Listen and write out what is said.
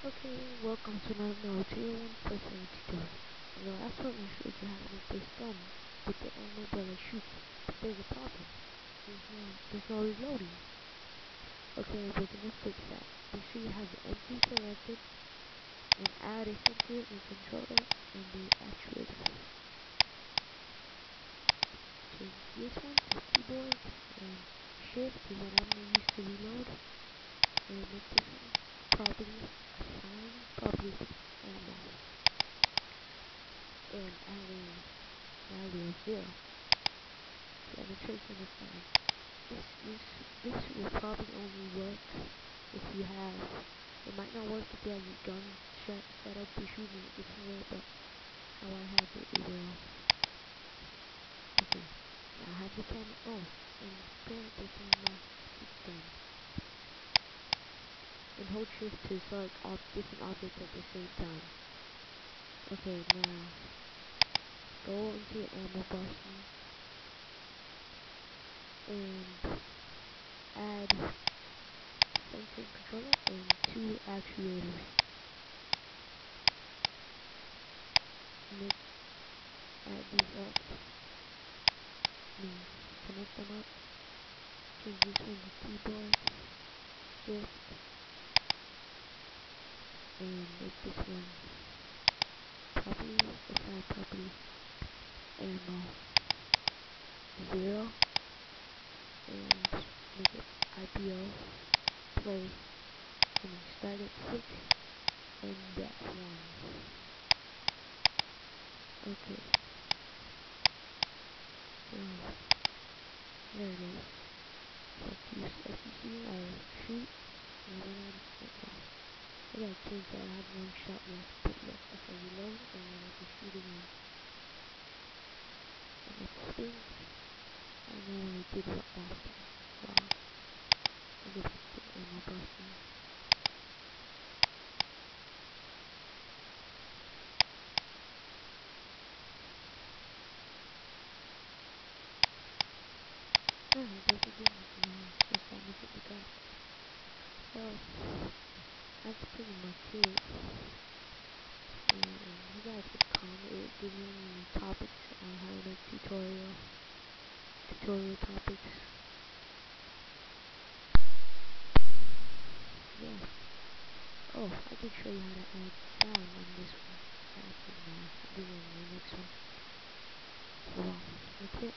Okay, welcome to another Tier 1 First Aid tutorial. In the last one I showed you how to make this gun with the ammo bullet shoots, but there's a problem. There's no reloading. Okay, we're gonna fix that. Make sure you have the empty selected and add a sensor in the controller and the actuator. Change this one to keyboard and shift is what I'm gonna use to reload, and make this one property assign public ammo and add a value of 0. Okay, make sure you understand. This will probably only work if you have, it might not work if you have your gun set up to shoot in a different way, but how I have it will. Okay, now I have the camera, and pay attention to my gun. And hold shift to select all different objects at the same time. Okay, now go into your ammo button and add sensor controller and 2 actuators. Add these up. Connect them up. Change this one to keyboard, shift, and make this one property, assign property, ammo 0, and make it IPO, play, and then start at 6, end at 1. Okay, so there it is. Focus SEC, I shoot, and I went out of ammo. I gotta change that, I have 1 shot left, but look, if I reload, and then I can shoot again. And it spins. I know what I did last time. Wow. I'll go back to the ammo button. Oh, it does again. No, it's just I look at the gun. So, that's pretty much it. And you guys could comment, give me any topics on how to make tutorial topics. Yeah. Oh, I could show you how to add sound on this one. I'll do it in the next one. So, that's it.